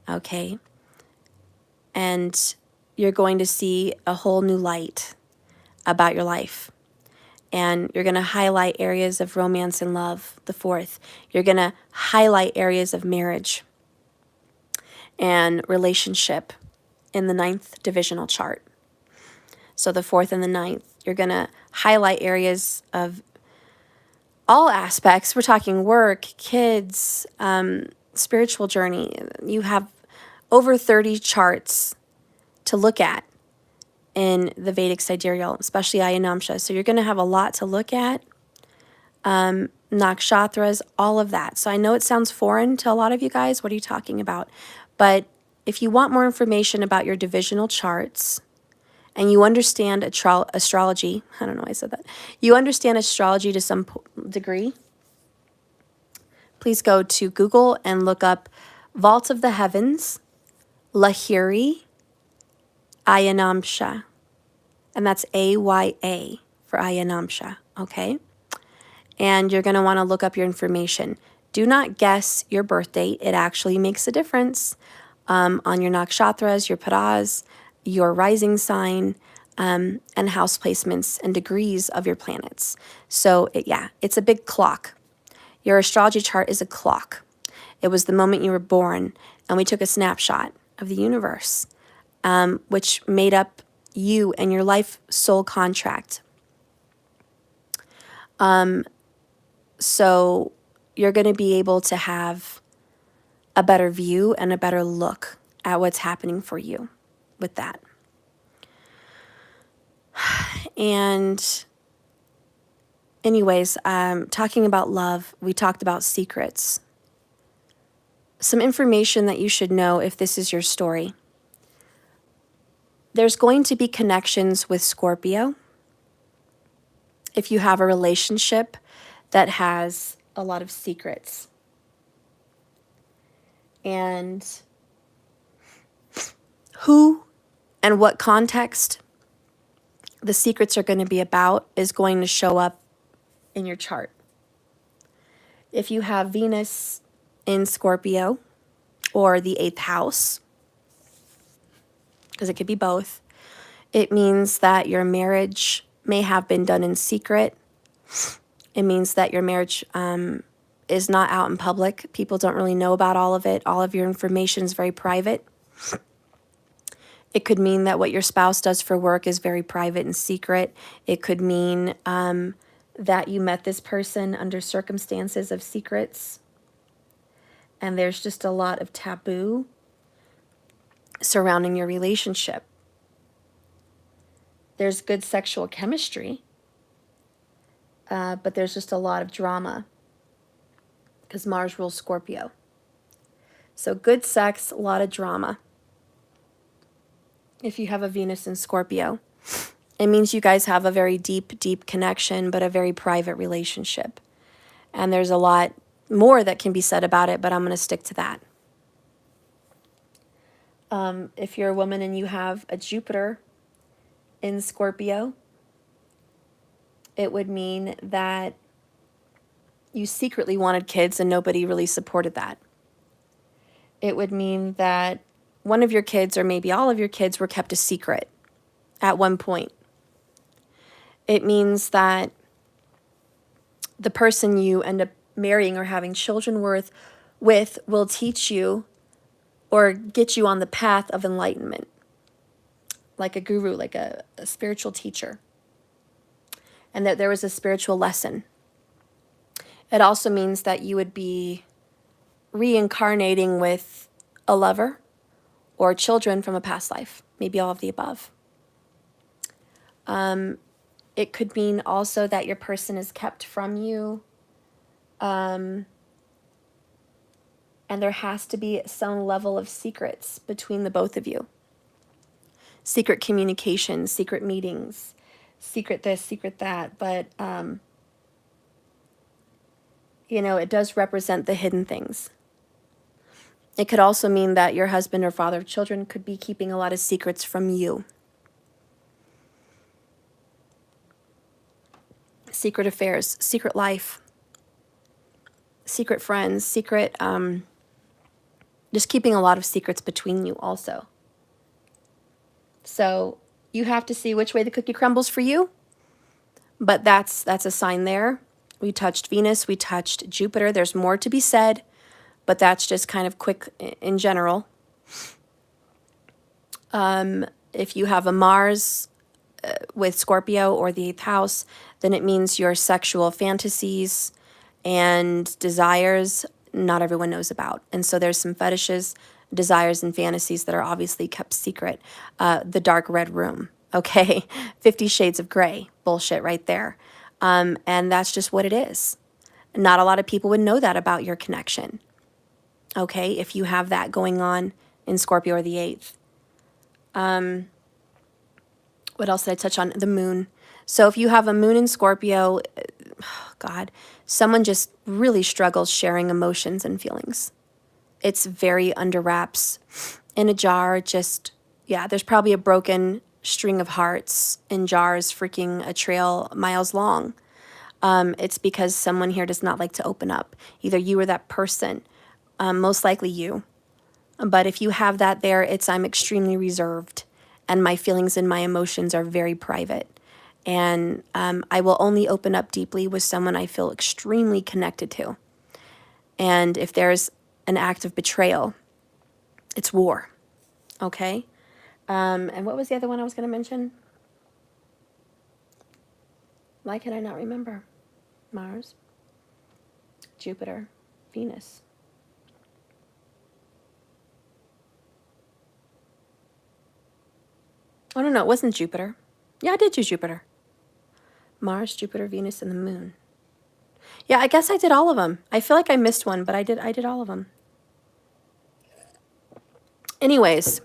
okay? And you're going to see a whole new light about your life. And you're going to highlight areas of romance and love, the fourth. You're going to highlight areas of marriage and relationship in the ninth divisional chart. So the fourth and the ninth, you're going to highlight areas of all aspects. We're talking work, kids, spiritual journey. You have over 30 charts to look at in the Vedic sidereal, especially Ayanamsha. So you're going to have a lot to look at. Nakshatras, all of that. So I know it sounds foreign to a lot of you guys. What are you talking about? But if you want more information about your divisional charts and you understand astrology, I don't know why I said that. You understand astrology to some degree, please go to Google and look up Vault of the Heavens, Lahiri, Ayanamsha. And that's AYA for Ayanamsha, okay? And you're going to want to look up your information. Do not guess your birth date. It actually makes a difference on your nakshatras, your paras, your rising sign, and house placements and degrees of your planets. So, it's a big clock. Your astrology chart is a clock. It was the moment you were born, and we took a snapshot of the universe, which made up you and your life soul contract. So you're going to be able to have a better view and a better look at what's happening for you with that. And anyways, talking about love, we talked about secrets. Some information that you should know if this is your story. There's going to be connections with Scorpio. If you have a relationship that has a lot of secrets. And who and what context the secrets are going to be about is going to show up in your chart. If you have Venus in Scorpio or the 8th house, because it could be both, it means that your marriage may have been done in secret. It means that your marriage is not out in public. People don't really know about all of it. All of your information is very private. It could mean that what your spouse does for work is very private and secret. It could mean that you met this person under circumstances of secrets. And there's just a lot of taboo surrounding your relationship. There's good sexual chemistry, but there's just a lot of drama because Mars rules Scorpio. So good sex, a lot of drama. If you have a Venus in Scorpio, it means you guys have a very deep, deep connection, but a very private relationship. And there's a lot more that can be said about it, but I'm going to stick to that. If you're a woman and you have a Jupiter in Scorpio, it would mean that you secretly wanted kids and nobody really supported that. It would mean that one of your kids or maybe all of your kids were kept a secret at one point. It means that the person you end up marrying or having children with will teach you or get you on the path of enlightenment, like a guru, like a spiritual teacher, and that there was a spiritual lesson. It also means that you would be reincarnating with a lover or children from a past life, maybe all of the above. It could mean also that your person is kept from you, and there has to be some level of secrets between the both of you. Secret communication, secret meetings, secret this, secret that, but it does represent the hidden things. It could also mean that your husband or father of children could be keeping a lot of secrets from you. secret affairs, secret life, secret friends, secret, just keeping a lot of secrets between you also. So you have to see which way the cookie crumbles for you, but that's a sign there. We touched Venus, we touched Jupiter. There's more to be said, but that's just kind of quick in general. If you have a Mars with Scorpio or the 8th house, then it means your sexual fantasies and desires not everyone knows about. And so there's some fetishes, desires, and fantasies that are obviously kept secret. The dark red room, okay? 50 Shades of Gray, bullshit right there. And that's just what it is. Not a lot of people would know that about your connection, okay, if you have that going on in Scorpio or the 8th. What else did I touch on? The moon. So if you have a moon in Scorpio, God, someone just really struggles sharing emotions and feelings. It's very under wraps, in a jar, just, yeah, there's probably a broken string of hearts in jars freaking a trail miles long. It's because someone here does not like to open up. Either you or that person, most likely you. But if you have that there, it's I'm extremely reserved and my feelings and my emotions are very private. And I will only open up deeply with someone I feel extremely connected to. And if there's an act of betrayal, it's war, okay? And what was the other one I was going to mention? Why can I not remember? Mars, Jupiter, Venus. Oh, no, it wasn't Jupiter. Yeah, I did do Jupiter. Mars, Jupiter, Venus, and the moon. Yeah, I guess I did all of them. I feel like I missed one, but I did all of them. Anyways,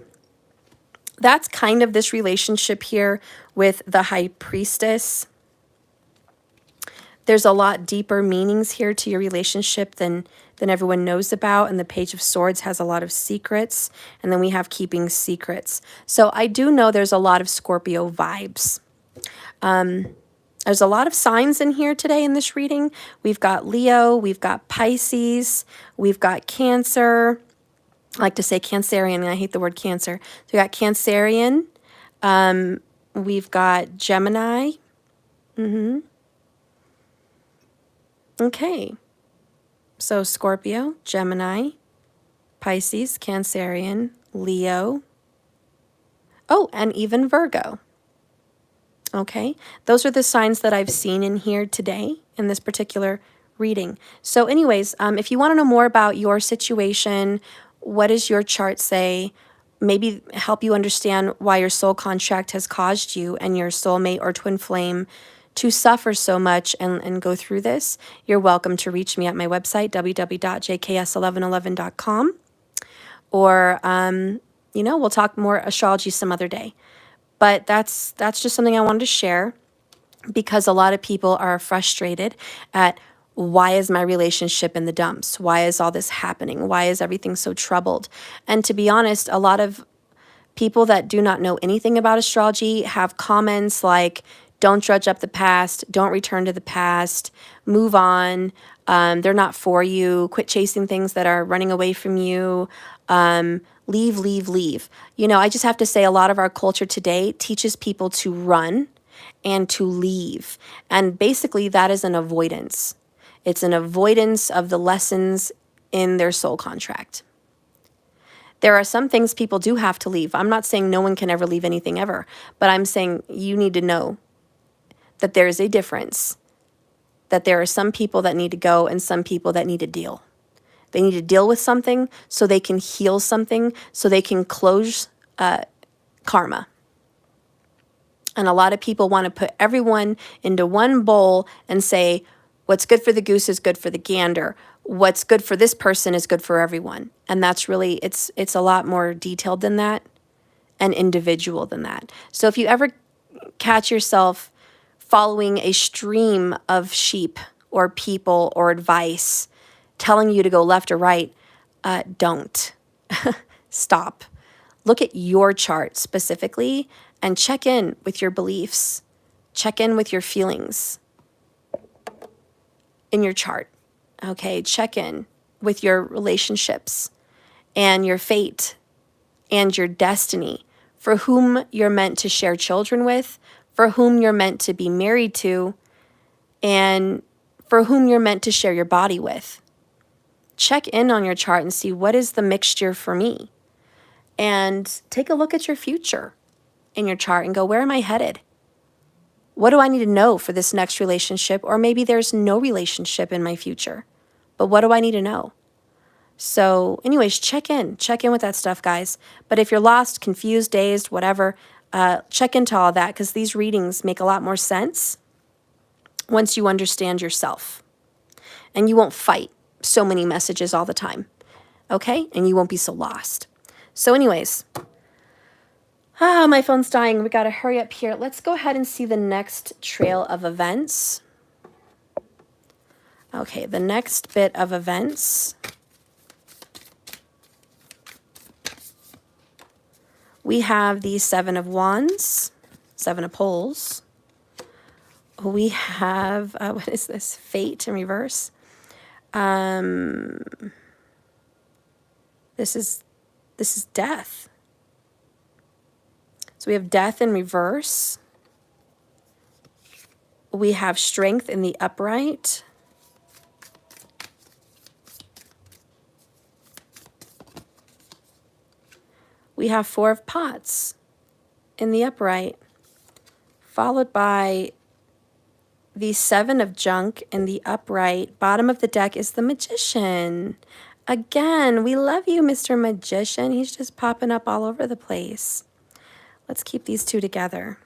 that's kind of this relationship here with the High Priestess. There's a lot deeper meanings here to your relationship than everyone knows about. And the Page of Swords has a lot of secrets. And then we have keeping secrets. So I do know there's a lot of Scorpio vibes. There's a lot of signs in here today in this reading. We've got Leo, we've got Pisces, we've got Cancer. I like to say Cancerian, and I hate the word Cancer. So we got Cancerian. We've got Gemini. Okay. So Scorpio, Gemini, Pisces, Cancerian, Leo. Oh, and even Virgo. Okay. Those are the signs that I've seen in here today in this particular reading. So anyways, if you want to know more about your situation, what does your chart say? Maybe help you understand why your soul contract has caused you and your soulmate or twin flame to suffer so much and go through this, you're welcome to reach me at my website, www.jks1111.com. Or, we'll talk more astrology some other day. But that's just something I wanted to share because a lot of people are frustrated at why is my relationship in the dumps? Why is all this happening? Why is everything so troubled? And to be honest, a lot of people that do not know anything about astrology have comments like, don't drudge up the past, don't return to the past, move on, they're not for you, quit chasing things that are running away from you, leave, leave, leave. I just have to say a lot of our culture today teaches people to run and to leave. And basically that is an avoidance. It's an avoidance of the lessons in their soul contract. There are some things people do have to leave. I'm not saying no one can ever leave anything ever, but I'm saying you need to know that there is a difference, that there are some people that need to go and some people that need to deal. They need to deal with something so they can heal something, so they can close karma. And a lot of people want to put everyone into one bowl and say, what's good for the goose is good for the gander. What's good for this person is good for everyone. And that's really, it's a lot more detailed than that and individual than that. So if you ever catch yourself following a stream of sheep or people or advice telling you to go left or right, don't. Stop. Look at your chart specifically and check in with your beliefs. Check in with your feelings. in your chart. Okay, check in with your relationships and your fate and your destiny, for whom you're meant to share children with, for whom you're meant to be married to, and for whom you're meant to share your body with. Check in on your chart and see what is the mixture for me. And take a look at your future in your chart and go, where am I headed? What do I need to know for this next relationship? Or maybe there's no relationship in my future, but what do I need to know? So anyways, check in with that stuff, guys. But if you're lost, confused, dazed, whatever, check into all that, because these readings make a lot more sense once you understand yourself. And you won't fight so many messages all the time, okay? And you won't be so lost. So anyways, my phone's dying. We got to hurry up here. Let's go ahead and see the next trail of events. Okay, the next bit of events. We have the Seven of Wands, Seven of Poles. We have, what is this? Fate in reverse. This is death. So we have death in reverse. We have strength in the upright. We have Four of Pots in the upright, followed by the Seven of Junk in the upright. Bottom of the deck is the Magician. Again, we love you, Mr. Magician. He's just popping up all over the place. Let's keep these two together.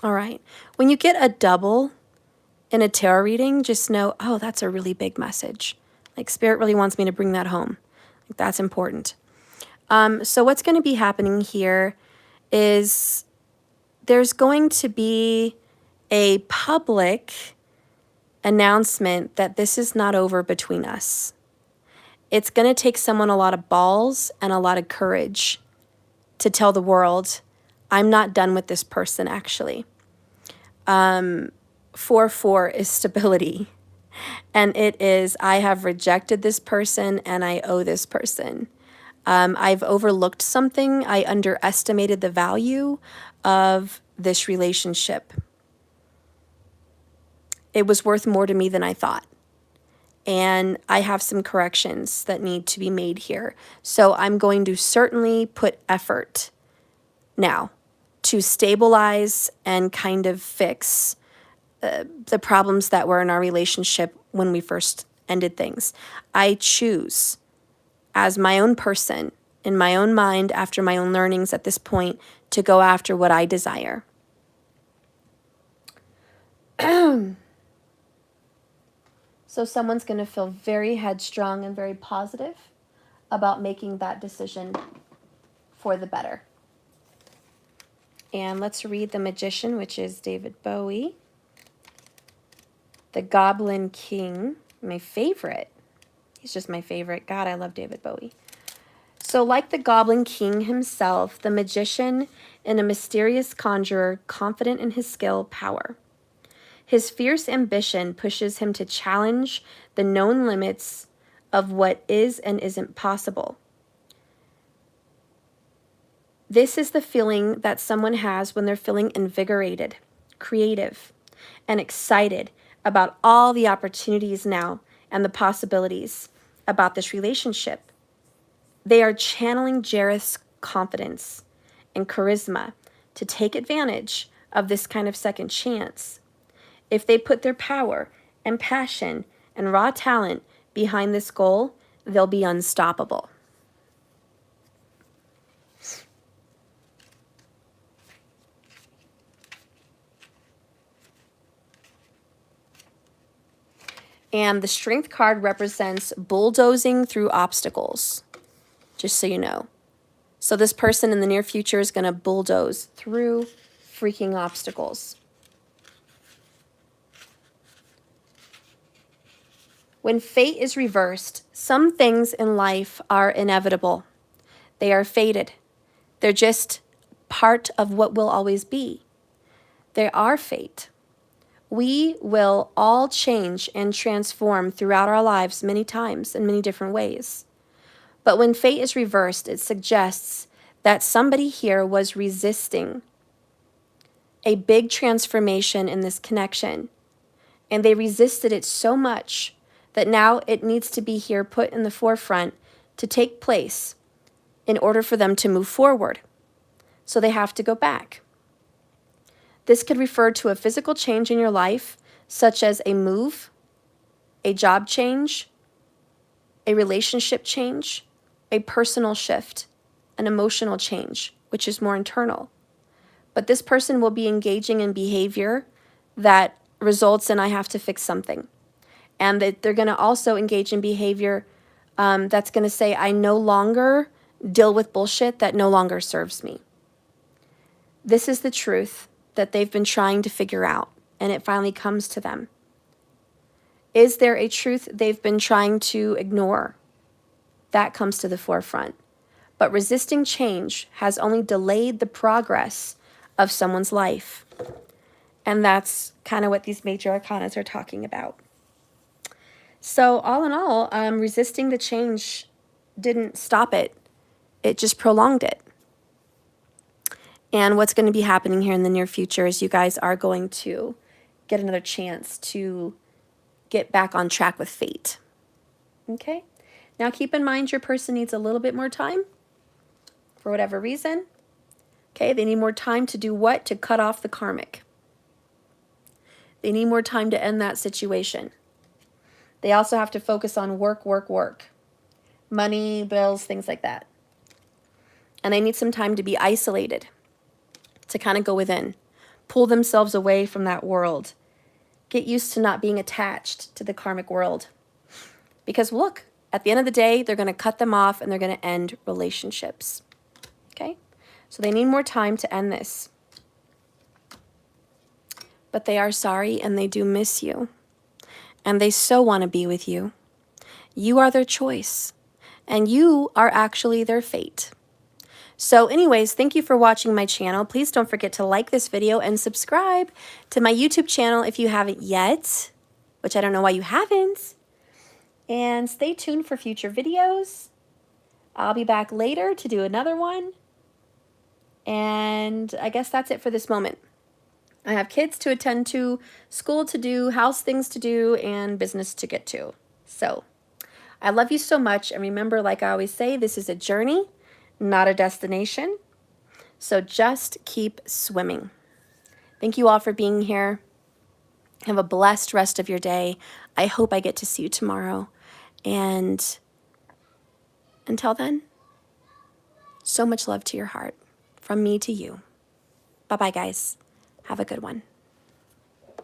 All right. When you get a double in a tarot reading, just know, oh, that's a really big message. Like, Spirit really wants me to bring that home. Like, that's important. So what's going to be happening here is there's going to be a public announcement that this is not over between us. It's going to take someone a lot of balls and a lot of courage to tell the world, I'm not done with this person, actually. 4-4 is stability. And it is, I have rejected this person and I owe this person. I've overlooked something. I underestimated the value of this relationship. It was worth more to me than I thought. And I have some corrections that need to be made here. So I'm going to certainly put effort now to stabilize and kind of fix the problems that were in our relationship when we first ended things. I choose, as my own person, in my own mind, after my own learnings at this point, to go after what I desire. So someone's going to feel very headstrong and very positive about making that decision for the better. And let's read the Magician, which is David Bowie. The Goblin King, my favorite. He's just my favorite. God, I love David Bowie. So like the Goblin King himself, the Magician is a mysterious conjurer, confident in his skill, power. His fierce ambition pushes him to challenge the known limits of what is and isn't possible. This is the feeling that someone has when they're feeling invigorated, creative, and excited about all the opportunities now and the possibilities about this relationship. They are channeling Jareth's confidence and charisma to take advantage of this kind of second chance. If they put their power and passion and raw talent behind this goal, they'll be unstoppable. And the Strength card represents bulldozing through obstacles, just so you know. So this person in the near future is going to bulldoze through freaking obstacles. When fate is reversed, some things in life are inevitable. They are fated. They're just part of what will always be. They are fate. We will all change and transform throughout our lives many times in many different ways. But when fate is reversed, it suggests that somebody here was resisting a big transformation in this connection. And they resisted it so much that now it needs to be here put in the forefront to take place in order for them to move forward. So they have to go back. This could refer to a physical change in your life, such as a move, a job change, a relationship change, a personal shift, an emotional change, which is more internal. But this person will be engaging in behavior that results in I have to fix something. And that they're going to also engage in behavior that's going to say I no longer deal with bullshit that no longer serves me. This is the truth that they've been trying to figure out, and it finally comes to them. Is there a truth they've been trying to ignore? That comes to the forefront. But resisting change has only delayed the progress of someone's life. And that's kind of what these major arcanas are talking about. So all in all, resisting the change didn't stop it. It just prolonged it. And what's going to be happening here in the near future is you guys are going to get another chance to get back on track with fate. Okay? Now keep in mind your person needs a little bit more time for whatever reason. Okay, they need more time to do what? To cut off the karmic. They need more time to end that situation. They also have to focus on work, work, work. Money, bills, things like that. And they need some time to be isolated, to kind of go within, pull themselves away from that world, get used to not being attached to the karmic world. Because look, at the end of the day, they're going to cut them off and they're going to end relationships. Okay? So they need more time to end this. But they are sorry and they do miss you. And they so want to be with you. You are their choice. And you are actually their fate. So anyways, thank you for watching my channel. Please don't forget to like this video and subscribe to my YouTube channel if you haven't yet, which I don't know why you haven't. And stay tuned for future videos. I'll be back later to do another one. And I guess that's it for this moment. I have kids to attend to, school to do, house things to do, and business to get to. So I love you so much. And remember, like I always say, this is a journey, not a destination. So just keep swimming. Thank you all for being here. Have a blessed rest of your day. I hope I get to see you tomorrow. And until then, so much love to your heart from me to you. Bye-bye, guys. Have a good one.